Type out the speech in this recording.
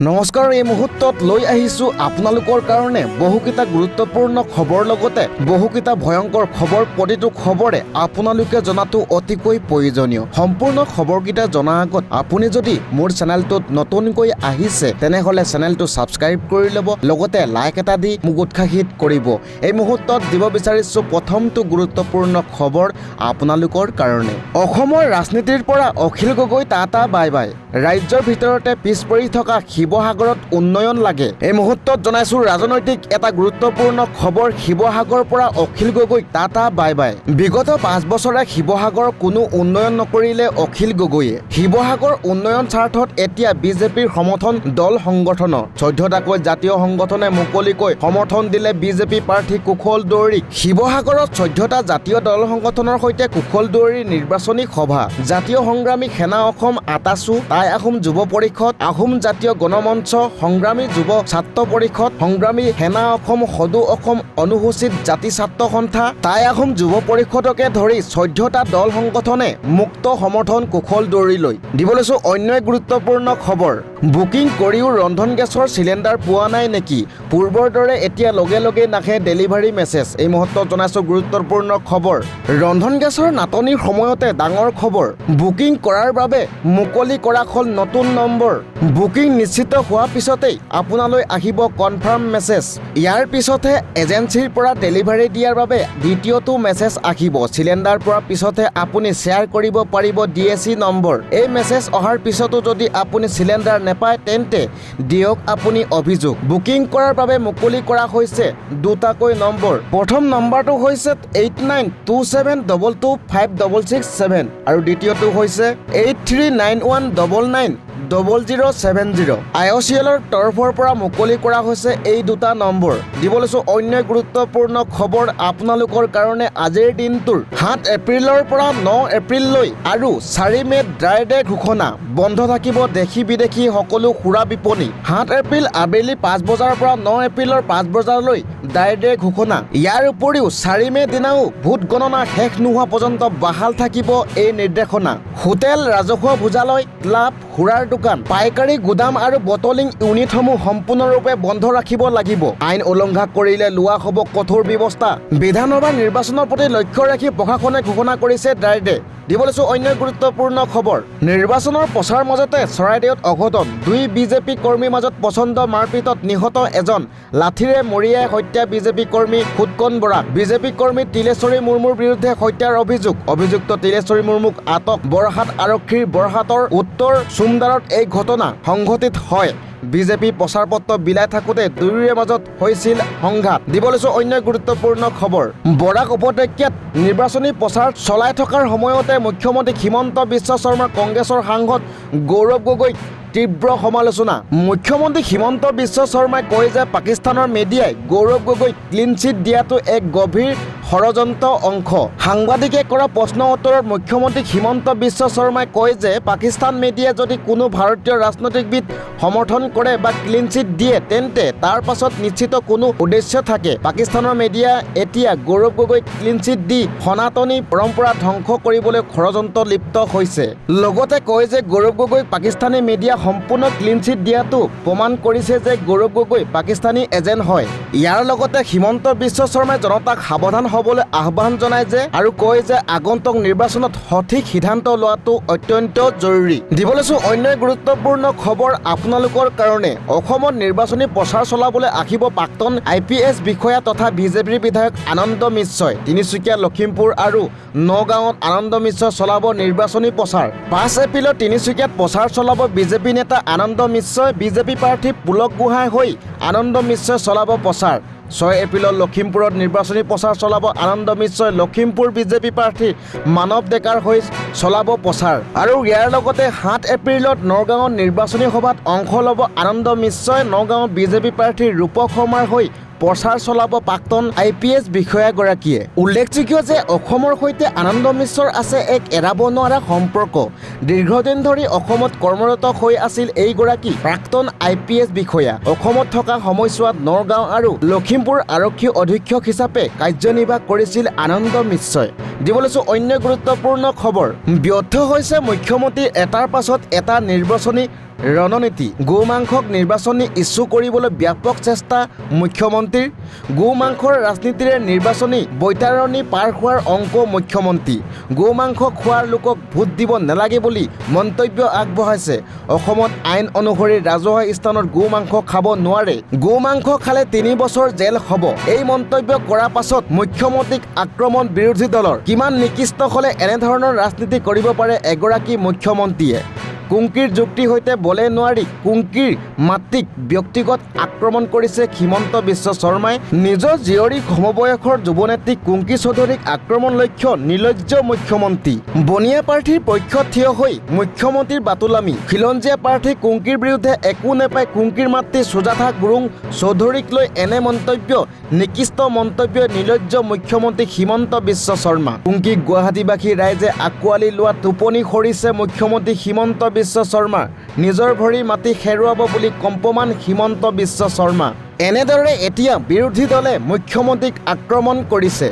নমস্কাৰ, এই মুহূৰ্তত লৈ আহিছোঁ আপোনালোকৰ কাৰণে বহুকেইটা গুৰুত্বপূৰ্ণ খবৰ লগতে বহুকেইটা ভয়ংকৰ খবৰ। প্ৰতিটো খবৰে আপোনালোকে জনাটো অতিকৈ প্ৰয়োজনীয়। সম্পূৰ্ণ খবৰকেইটা জনাৰ আগত আপুনি যদি মোৰ চেনেলটোত নতুনকৈ আহিছে তেনেহ'লে চেনেলটো ছাবস্ক্ৰাইব কৰি ল'ব, লগতে লাইক এটা দি মোক উৎসাহিত কৰিব। এই মুহূৰ্তত দিব বিচাৰিছোঁ প্ৰথমটো গুৰুত্বপূৰ্ণ খবৰ আপোনালোকৰ কাৰণে। অসমৰ ৰাজনীতিৰ পৰা Akhil Gogoi tata bye bye. ৰাজ্যৰ ভিতৰতে পিছ পৰি থকা শিৱসাগৰত উন্নয়ন লাগে। এই মুহূৰ্তত জনাইছো ৰাজনৈতিক এটা গুৰুত্বপূৰ্ণ খবৰ। শিৱসাগৰৰ পৰা Akhil Gogoi tata bye bye. বিগত 5 বছৰে শিৱসাগৰ কোনো উন্নয়ন নকৰিলে অখিল গগৈয়ে। শিৱসাগৰ উন্নয়ন স্বাৰ্থত এতিয়া বিজেপিৰ সমৰ্থন দল সংগঠনৰ 14টাকৈ জাতীয় সংগঠনে মুকলিকৈ সমৰ্থন দিলে বিজেপি প্ৰাৰ্থী কুশল দুৱাৰীক। শিৱসাগৰত 14টা জাতীয় দল সংগঠনৰ সৈতে কুশল দুৱাৰীৰ নিৰ্বাচনী সভা। জাতীয় সংগ্ৰামী সেনা অসম আটাচু, টাই আহোম যুৱ পৰিষদ, আহোম জাতীয় গণমঞ্চ, সংগ্ৰামী যুৱ ছাত্ৰ পৰিষদ, সংগ্ৰামী সেনা অসম, সদৌ অসম অনুসূচিত জাতি ছাত্ৰ সন্থা, টাই আহোম যুৱ পৰিষদকে ধৰি 14টা দল সংগঠনে মুক্ত সমৰ্থন কুশল দুৱাৰীলৈ। দিব লৈছো অন্য এক গুৰুত্বপূৰ্ণ খবৰ। বুকিং কৰিও ৰন্ধন গেছৰ চিলিণ্ডাৰ পোৱা নাই নেকি? পূৰ্বৰ দৰে এতিয়া লগে লগে নাহে ডেলিভাৰী মেছেজ। এই মুহূৰ্তত জনাইছো গুৰুত্বপূৰ্ণ খবৰ। ৰন্ধন গেছৰ নাটনিৰ সময়তে ডাঙৰ খবৰ। বুকিং কৰাৰ বাবে মুকলি কৰা হ'ল নতুন নম্বৰ। বুকিং নিশ্চিত হোৱাৰ পিছতেই আপোনালৈ আহিব কনফাৰ্ম মেছেজ। ইয়াৰ পিছতহে এজেঞ্চিৰ পৰা ডেলিভাৰী দিয়াৰ বাবে দ্বিতীয়টো মেছেজ আহিব। চিলিণ্ডাৰ পোৱাৰ পিছতহে আপুনি শ্বেয়াৰ কৰিব পাৰিব DAC নম্বৰ। এই মেছেজ অহাৰ পিছতো যদি আপুনি চিলিণ্ডাৰ নেপায় তেন্তে দিয়ক আপুনি অভিযোগ। বুকিং কৰাৰ বাবে মুকলি কৰা হৈছে দুটাকৈ নম্বৰ। প্ৰথম নম্বৰটো হৈছে 8927225667 আৰু দ্বিতীয়টো হৈছে 8391990070। IOCLৰ তৰফৰ পৰা মুকলি কৰা হৈছে এই দুটা নম্বৰ। দিব লৈছো অন্য গুৰুত্বপূৰ্ণ খবৰ আপোনালোকৰ কাৰণে আজিৰ দিনটোৰ। 7 এপ্ৰিলৰ পৰা 9 এপ্ৰিললৈ আৰু 4 মে'ত ড্ৰাই ডে ঘোষণা। বন্ধ থাকিব দেশী বিদেশী সকলো সুৰা বিপণী। 7 এপ্ৰিল আবেলি 5 বজাৰ পৰা 9 এপ্ৰিলৰ 5 বজালৈ ড্ৰাই ডে ঘোষণা। ইয়াৰ উপৰিও 4 মে' দিনাও ভোট গণনা শেষ নোহোৱা পৰ্যন্ত বাহাল থাকিব এই নিৰ্দেশনা। হোটেল, ৰাজহুৱা ভোজালয়, ক্লাব, সুৰাৰ দোকান, পাইকাৰী গুদাম আৰু বটলিং ইউনিটসমূহ সম্পূৰ্ণৰূপে বন্ধ ৰাখিব লাগিব। আইন উলংঘা কৰিলে লোৱা হ'ব কঠোৰ ব্যৱস্থা। বিধানসভা নিৰ্বাচনৰ প্ৰতি লক্ষ্য ৰাখি প্ৰশাসনে ঘোষণা কৰিছে ড্ৰাই ডে। দিব লৈছো অন্য গুৰুত্বপূৰ্ণ খবৰ। নিৰ্বাচনৰ প্ৰচাৰ মাজতে চৰাইদেউত অঘটন। 2 বিজেপি কৰ্মীৰ মাজত প্ৰচণ্ড মাৰপিটত নিহত এজন। লাঠিৰে মৰিয়াই হত্যা বিজেপি কৰ্মী ফুটকন বৰাক। বিজেপি কৰ্মী তিলেশ্বৰী মুৰ্মুৰ বিৰুদ্ধে হত্যাৰ অভিযোগ। অভিযুক্ত তিলেশ্বৰী মুৰ্মুক আটক। বৰহাট আৰক্ষীৰ বৰহাটৰ উত্তৰ চুমদাৰত এই ঘটনা সংঘটিত হয়। বিজেপি প্ৰচাৰ পত্ৰ বিলাই থাকোঁতে দুয়োৰে মাজত হৈছিল সংঘাত। দিব লৈছো অন্য গুৰুত্বপূৰ্ণ খবৰ। বৰাক উপত্যকাত নিৰ্বাচনী প্ৰচাৰ চলাই থকাৰ সময়তে মুখ্যমন্ত্ৰী হিমন্ত বিশ্ব শৰ্মাৰ কংগ্ৰেছৰ সাংসদ গৌৰৱ গগৈক তীব্ৰ সমালোচনা। মুখ্যমন্ত্ৰী হিমন্ত বিশ্ব শৰ্মাই কয় যে পাকিস্তানৰ মিডিয়াই গৌৰৱ গগৈক ক্লিন চিট দিয়াটো এক গভীৰ ষড়যন্ত্ৰ অংশ। সাংবাদিকে কৰা প্ৰশ্ন উত্তৰত মুখ্যমন্ত্ৰী হিমন্ত বিশ্ব শৰ্মাই কয় যে পাকিস্তান মিডিয়াই যদি কোনো ভাৰতীয় ৰাজনৈতিকবিদ সমৰ্থন কৰে বা ক্লিন চিট দিয়ে তেন্তে তাৰ পাছত নিশ্চিত কোনো উদ্দেশ্য থাকে। পাকিস্তানৰ মিডিয়া এতিয়া গৌৰৱ গগৈক ক্লিন চিট দি সনাতনী পৰম্পৰা ধ্বংস কৰিবলৈ ষড়যন্ত্ৰ লিপ্ত হৈছে। লগতে কয় যে গৌৰৱ গগৈক পাকিস্তানী মিডিয়া সম্পূৰ্ণ ক্লিন চিট দিয়াটো প্ৰমাণ কৰিছে যে গৌৰৱ গগৈ পাকিস্তানী এজেণ্ট হয়। ইয়াৰ লগতে হিমন্ত বিশ্ব শৰ্মাই জনতাক সাৱধান হ'বলৈ আহ্বান জনায় যে আৰু কয় যে আগন্তুক নিৰ্বাচনত সঠিক সিদ্ধান্ত লোৱাটো অত্যন্ত জৰুৰী। দিব লৈছো অন্য গুৰুত্বপূৰ্ণ খবৰ আপোনালোকৰ কাৰণে। অসমত নিৰ্বাচনী প্ৰচাৰ চলাবলৈ আহিব প্ৰাক্তন IPS বিষয়া তথা বিজেপিৰ বিধায়ক আনন্দ মিশ্ৰই। তিনিচুকীয়া, লখিমপুৰ আৰু নগাঁৱত আনন্দ মিশ্ৰই চলাব নিৰ্বাচনী প্ৰচাৰ। 5 এপ্ৰিলত তিনিচুকীয়াত প্ৰচাৰ চলাব বিজেপি নেতা আনন্দ মিশ্ৰই। বিজেপি প্ৰাৰ্থী পুলক গোহাঁই হৈ আনন্দ মিশ্ৰই চলাব প্ৰচাৰ। 6 এপ্ৰিলত লখিমপুৰত নিৰ্বাচনী প্ৰচাৰ চলাব আনন্দ মিশ্ৰই। লখিমপুৰ বিজেপি প্ৰাৰ্থী মানৱ ডেকাৰ হৈ চলাব প্ৰচাৰ। আৰু ইয়াৰ লগতে 7 এপ্ৰিলত নগাঁৱত নিৰ্বাচনী সভাত অংশ ল'ব আনন্দ মিশ্ৰই। নগাঁৱত বিজেপি প্ৰাৰ্থী ৰূপক শৰ্মাৰ হৈ প্ৰচাৰ চলাব প্ৰাক্তন IPS বিষয়াগৰাকীয়ে। উল্লেখযোগ্য যে অসমৰ সৈতে আনন্দ মিশ্ৰৰ আছে এক এৰাব নোৱাৰা সম্পৰ্ক। দীৰ্ঘদিন ধৰি অসমত কৰ্মৰত হৈ আছিল এইগৰাকী প্ৰাক্তন IPS বিষয়া। অসমত থকা সময়ছোৱাত নগাঁও আৰু লখিমপুৰ আৰক্ষী অধীক্ষক হিচাপে কাৰ্যনিৰ্বাহ কৰিছিল আনন্দ মিশ্ৰই। দিব লৈছো অন্য গুৰুত্বপূৰ্ণ খবৰ। ব্যৰ্থ হৈছে মুখ্যমন্ত্ৰী এটাৰ পাছত এটা নিৰ্বাচনী ৰণনীতি গো মাংসক নিৰ্বাচনী ইছ্যু কৰিবলৈ ব্যাপক চেষ্টা মুখ্যমন্ত্ৰীৰ গো মাংসৰ ৰাজনীতিৰে নিৰ্বাচনী বৈতাৰণি পাৰ হোৱাৰ অংক মুখ্যমন্ত্ৰী গো মাংস খোৱাৰ লোকক ভোট দিব নালাগে বুলি মন্তব্য আগবঢ়াইছে অসমত আইন অনুসৰি ৰাজহুৱা স্থানত গো মাংস খাব নোৱাৰে গো মাংস খালে 3 বছৰ জেল হ'ব এই মন্তব্য কৰাৰ পাছত মুখ্যমন্ত্ৰীক আক্ৰমণ বিৰোধী দলৰ কিমান নিকৃষ্ট হ'লে এনেধৰণৰ ৰাজনীতি কৰিব পাৰে এগৰাকী মুখ্যমন্ত্ৰীয়ে কুংকিৰ যুক্তিৰ সৈতে বলে নোৱাৰি কুংকিৰ মাতৃক ব্যক্তিগত আক্ৰমণ কৰিছে হিমন্ত বিশ্ব শৰ্মাই নিজৰ জীয়ৰীক সমবয়সৰ যুৱনেত্ৰী কুংকি চৌধুৰীক আক্ৰমণ লক্ষ্য নিৰ্লজ্জ মুখ্যমন্ত্ৰী বনিয়া প্ৰাৰ্থীৰ পক্ষত থিয় হৈ মুখ্যমন্ত্ৰীৰ বাতুলামি খিলঞ্জীয়া প্ৰাৰ্থী কুংকিৰ বিৰুদ্ধে একো নেপাই কুংকিৰ মাতৃ সুজাতা গুৰুং চৌধুৰীক লৈ এনে মন্তব্য নিকৃষ্ট মন্তব্য নিৰ্লজ্জ মুখ্যমন্ত্ৰী হিমন্ত বিশ্ব শৰ্মা কুংকিক গুৱাহাটীবাসী ৰাইজে আঁকোৱালি লোৱা টোপনি সৰিছে মুখ্যমন্ত্ৰী হিমন্ত বিশ্ব শৰ্মা নিজৰ ভৰি মাটি হেৰুৱাব বুলি কম্পমান হিমন্ত বিশ্ব শৰ্মা এনেদৰে এতিয়া বিৰোধী দলে মুখ্যমন্ত্ৰীক আক্ৰমণ কৰিছে।